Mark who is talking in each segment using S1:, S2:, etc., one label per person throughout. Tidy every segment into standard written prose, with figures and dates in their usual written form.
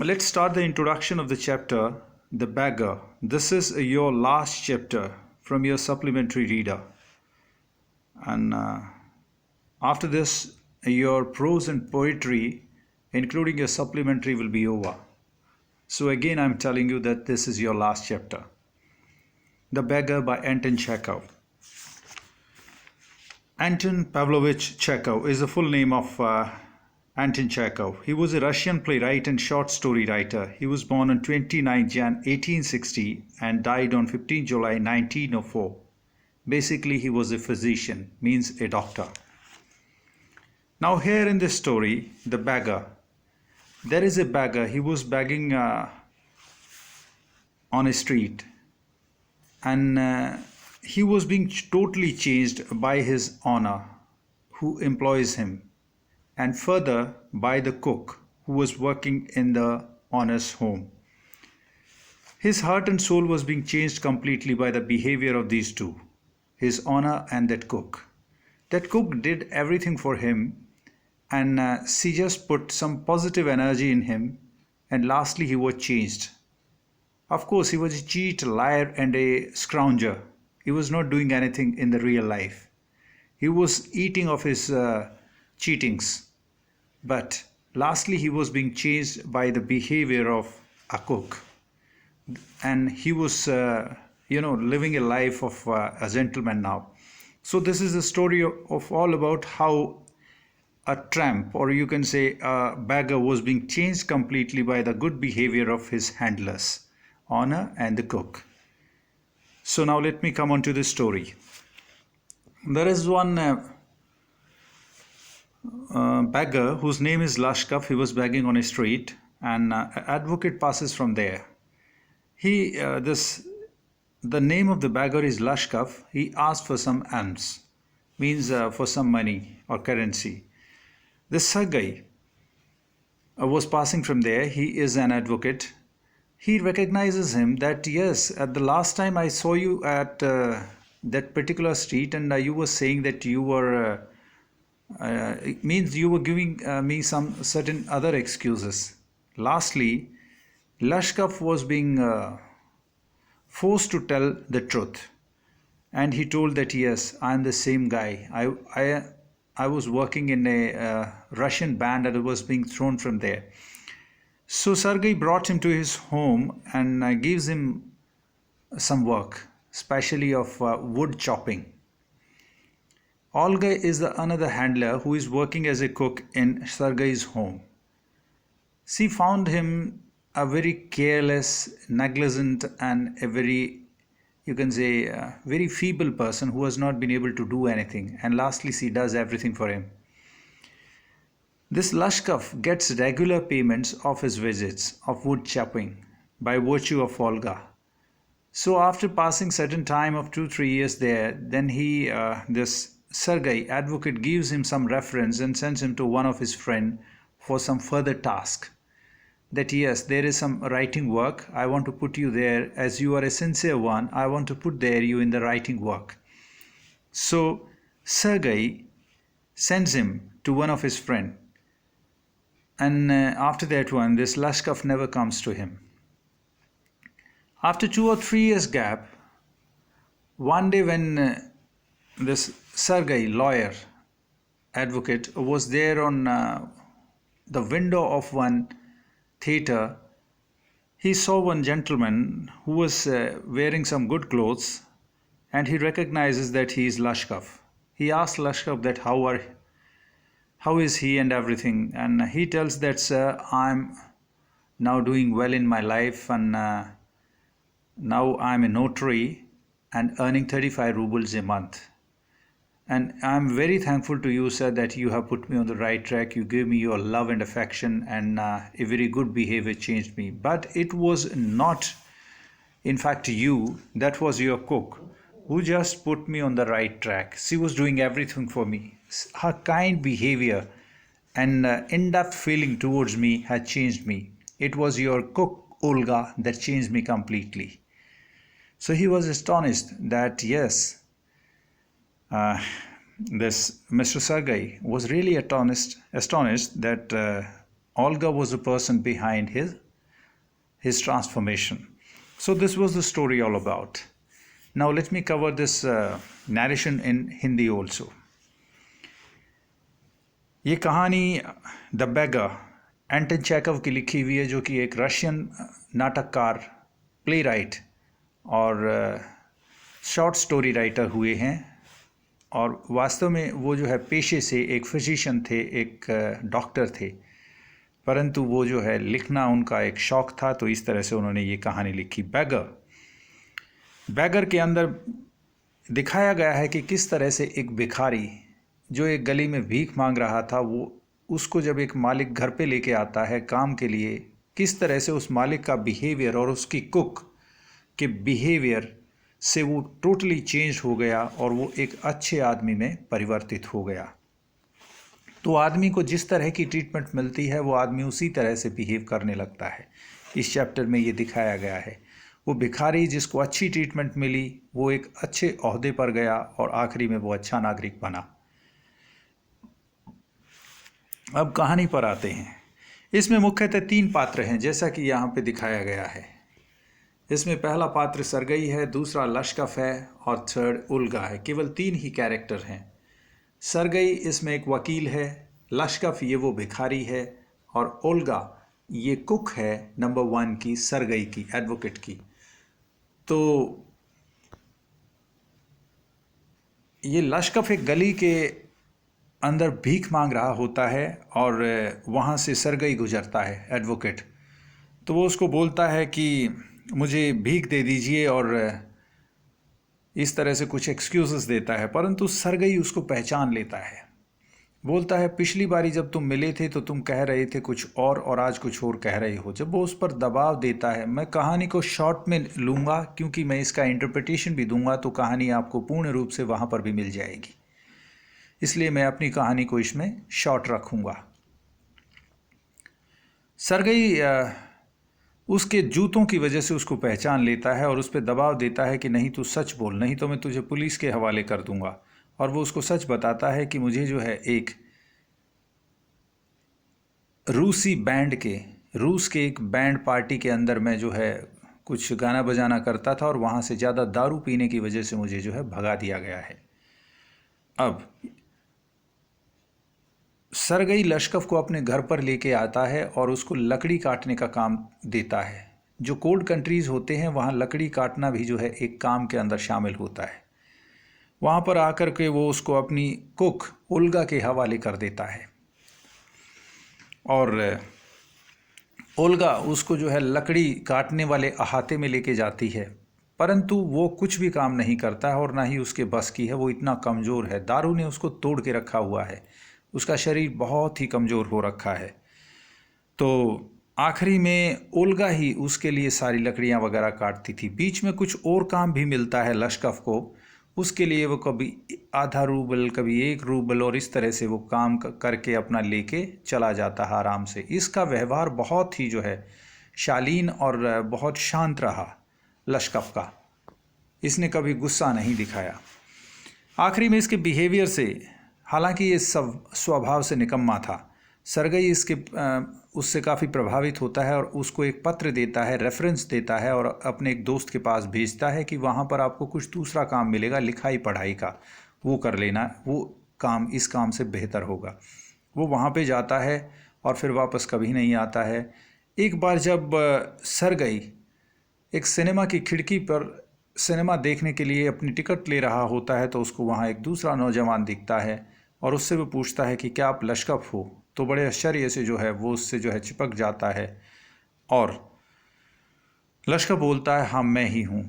S1: Let's start the introduction of the chapter, The Beggar. This is your last chapter from your supplementary reader. And after this, your prose and poetry, including your supplementary, will be over. So again, I'm telling you that this is your last chapter. The Beggar by Anton Chekhov. Anton Pavlovich Chekhov is the full name of Anton Chekhov. He was a Russian playwright and short story writer. He was born on 29 Jan 1860 and died on 15 July 1904. Basically, he was a physician, means a doctor. Now here in this story, the beggar. There is a beggar. He was begging on a street, and he was being totally changed by his owner who employs him, and further by the cook who was working in the owner's home. His heart and soul was being changed completely by the behavior of these two, his owner and that cook. That cook did everything for him, and she just put some positive energy in him, and lastly he was changed. Of course, he was a cheat, liar and a scrounger. He was not doing anything in the real life. He was eating of his cheatings. But lastly, he was being changed by the behavior of a cook. And he was, living a life of a gentleman now. So this is the story of all about how a tramp, or you can say a beggar, was being changed completely by the good behavior of his handlers, owner and the cook. So now let me come on to the story. There is one beggar whose name is Lashkov. He was begging on a street, and an advocate passes from there. The name of the beggar is Lashkov. He asked for some alms, means for some money or currency. This Sergei was passing from there. He is an advocate. He recognizes him that yes, at the last time I saw you at that particular street, and you were saying that you were it means you were giving me some certain other excuses. Lastly, Lashkov was being forced to tell the truth, and he told that yes, I am the same guy. I was working in a Russian band and I was being thrown from there. So Sergei brought him to his home and gives him some work, especially of wood chopping. Olga is another handler who is working as a cook in Sergei's home. She found him a very careless, negligent, and a very, you can say, very feeble person who has not been able to do anything. And lastly, she does everything for him. This Lashkov gets regular payments of his visits of wood chopping by virtue of Olga. So after passing certain time of 2-3 years there, then this Sergei advocate gives him some reference and sends him to one of his friend for some further task. That yes, there is some writing work. I want to put you there as you are a sincere one. I want to put there you in the writing work. So Sergei sends him to one of his friend. And after that one, this Lashkov never comes to him. After 2 or 3 years gap, one day when this Sergei, lawyer, advocate, was there on the window of one theater, he saw one gentleman who was wearing some good clothes, and he recognizes that he is Lashkov. He asks Lashkov that how is he and everything, and he tells that, sir, I'm now doing well in my life, and now I'm a notary and earning 35 rubles a month. And I'm very thankful to you, sir, that you have put me on the right track. You gave me your love and affection, and a very good behavior changed me. But it was not, in fact, you, that was your cook, who just put me on the right track. She was doing everything for me. Her kind behavior and in-depth feeling towards me had changed me. It was your cook, Olga, that changed me completely. So he was astonished that yes, this Mr. Sergei was really astonished that Olga was the person behind his his transformation. So this was the story all about. Now let me cover this narration in Hindi also. ये कहानी the beggar एंटन चेकव की लिखी हुई है, जो कि एक Russian नाटककार, प्ले राइट और शॉर्ट स्टोरी राइटर हुए हैं। और वास्तव में वो जो है पेशे से एक फिजिशियन थे, एक डॉक्टर थे, परंतु वो जो है लिखना उनका एक शौक़ था, तो इस तरह से उन्होंने ये कहानी लिखी। बैगर के अंदर दिखाया गया है कि किस तरह से एक भिखारी जो एक गली में भीख मांग रहा था, वो उसको जब एक मालिक घर पे लेके आता है काम के लिए, किस तरह से उस मालिक का बिहेवियर और उसकी कुक के बिहेवियर से वो टोटली चेंज हो गया और वो एक अच्छे आदमी में परिवर्तित हो गया। तो आदमी को जिस तरह की ट्रीटमेंट मिलती है वो आदमी उसी तरह से बिहेव करने लगता है। इस चैप्टर में ये दिखाया गया है। वो भिखारी जिसको अच्छी ट्रीटमेंट मिली वो एक अच्छे ओहदे पर गया और आखिरी में वो अच्छा नागरिक बना। अब कहानी पर आते हैं। इसमें मुख्यतः 3 पात्र हैं, जैसा कि यहाँ पे दिखाया गया है। इसमें पहला पात्र सरगई है, दूसरा लश्कफ है और थर्ड उल्गा है। केवल 3 ही कैरेक्टर हैं। सरगई इसमें एक वकील है, लश्कफ ये वो भिखारी है, और उल्गा ये कुक है नंबर 1 की, सरगई की, एडवोकेट की। तो ये लश्कफ एक गली के अंदर भीख मांग रहा होता है और वहाँ से सरगई गुजरता है, एडवोकेट। तो वो उसको बोलता है कि मुझे भीख दे दीजिए और इस तरह से कुछ एक्सक्यूज़ेस देता है, परंतु सरगई उसको पहचान लेता है। बोलता है पिछली बारी जब तुम मिले थे तो तुम कह रहे थे कुछ और आज कुछ और कह रहे हो। जब वो उस पर दबाव देता है, मैं कहानी को शॉर्ट में लूँगा क्योंकि मैं इसका इंटरप्रिटेशन भी दूंगा तो कहानी आपको पूर्ण रूप से वहाँ पर भी मिल जाएगी, इसलिए मैं अपनी कहानी को इसमें शॉर्ट रखूँगा। सरगई उसके जूतों की वजह से उसको पहचान लेता है और उस पर दबाव देता है कि नहीं तू सच बोल, नहीं तो मैं तुझे पुलिस के हवाले कर दूंगा। और वो उसको सच बताता है कि मुझे जो है एक रूस के एक बैंड पार्टी के अंदर मैं जो है कुछ गाना बजाना करता था और वहाँ से ज़्यादा दारू पीने की वजह से मुझे जो है भगा दिया गया है। अब सरगई लश्कफ को अपने घर पर लेके आता है और उसको लकड़ी काटने का काम देता है। जो कोल्ड कंट्रीज़ होते हैं वहाँ लकड़ी काटना भी जो है एक काम के अंदर शामिल होता है। वहाँ पर आकर के वो उसको अपनी कुक उल्गा के हवाले कर देता है और उल्गा उसको जो है लकड़ी काटने वाले अहाते में लेके जाती है, परंतु वो कुछ भी काम नहीं करता है और ना ही उसके बस की है। वो इतना कमज़ोर है, दारू ने उसको तोड़ के रखा हुआ है, उसका शरीर बहुत ही कमज़ोर हो रखा है। तो आखिरी में उल्गा ही उसके लिए सारी लकड़ियाँ वगैरह काटती थी। बीच में कुछ और काम भी मिलता है लश्कफ को, उसके लिए वो कभी आधा रूबल कभी 1 रूबल और इस तरह से वो काम करके अपना लेके चला जाता है आराम से। इसका व्यवहार बहुत ही जो है शालीन और बहुत शांत रहा लश्कफ का, इसने कभी गुस्सा नहीं दिखाया। आखिरी में इसके बिहेवियर से, हालांकि ये सब स्वभाव से निकम्मा था, सरगई उससे काफ़ी प्रभावित होता है और उसको एक पत्र देता है, रेफरेंस देता है और अपने एक दोस्त के पास भेजता है कि वहाँ पर आपको कुछ दूसरा काम मिलेगा लिखाई पढ़ाई का, वो कर लेना, वो काम इस काम से बेहतर होगा। वो वहाँ पे जाता है और फिर वापस कभी नहीं आता है। एक बार जब सरगई एक सिनेमा की खिड़की पर सिनेमा देखने के लिए अपनी टिकट ले रहा होता है तो उसको वहाँ एक दूसरा नौजवान दिखता है और उससे वो पूछता है कि क्या आप लश्कफ हो? तो बड़े आश्चर्य से जो है वो उससे जो है चिपक जाता है और लश्कफ बोलता है हाँ मैं ही हूँ।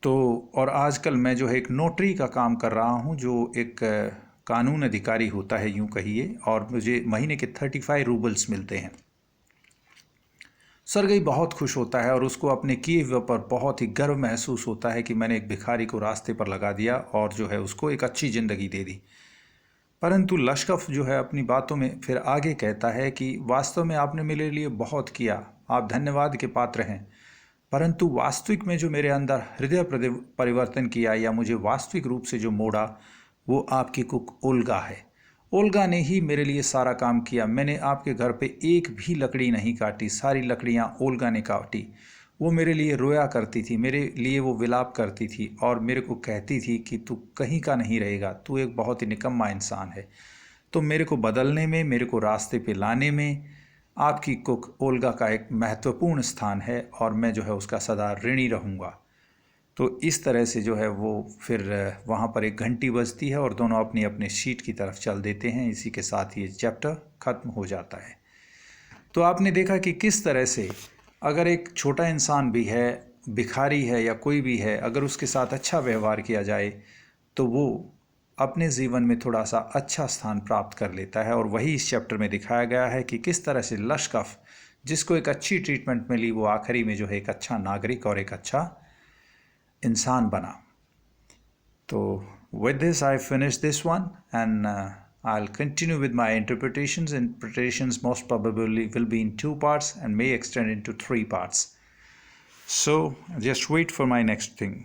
S1: तो और आजकल मैं जो है एक नोटरी का काम कर रहा हूँ, जो एक कानून अधिकारी होता है यूँ कहिए, और मुझे महीने के 35 रूबल्स मिलते हैं। सरगई बहुत खुश होता है और उसको अपने किए हुए पर बहुत ही गर्व महसूस होता है कि मैंने एक भिखारी को रास्ते पर लगा दिया और जो है उसको एक अच्छी ज़िंदगी दे दी। परंतु लश्कफ जो है अपनी बातों में फिर आगे कहता है कि वास्तव में आपने मेरे लिए बहुत किया, आप धन्यवाद के पात्र हैं, परंतु वास्तविक में जो मेरे अंदर हृदय परिवर्तन किया या मुझे वास्तविक रूप से जो मोड़ा वो आपकी कुक उल्गा है। ओल्गा ने ही मेरे लिए सारा काम किया, मैंने आपके घर पे एक भी लकड़ी नहीं काटी, सारी लकड़ियाँ ओल्गा ने काटी। वो मेरे लिए रोया करती थी, मेरे लिए वो विलाप करती थी और मेरे को कहती थी कि तू कहीं का नहीं रहेगा, तू एक बहुत ही निकम्मा इंसान है। तो मेरे को बदलने में, मेरे को रास्ते पे लाने में आपकी कुक ओल्गा का एक महत्वपूर्ण स्थान है और मैं जो है उसका सदा ऋणी रहूँगा। तो इस तरह से जो है वो फिर वहाँ पर एक घंटी बजती है और दोनों अपनी अपने शीट की तरफ चल देते हैं। इसी के साथ ये चैप्टर ख़त्म हो जाता है। तो आपने देखा कि किस तरह से अगर एक छोटा इंसान भी है, भिखारी है या कोई भी है, अगर उसके साथ अच्छा व्यवहार किया जाए तो वो अपने जीवन में थोड़ा सा अच्छा स्थान प्राप्त कर लेता है। और वही इस चैप्टर में दिखाया गया है कि किस तरह से लश्कफ, जिसको एक अच्छी ट्रीटमेंट मिली, वो आखिरी में जो है एक अच्छा नागरिक और एक अच्छा इंसान बना। तो with this I finish this one, and I'll continue with my interpretations. Interpretations most probably will be in 2 parts and may extend into 3 parts. So just wait for my next thing.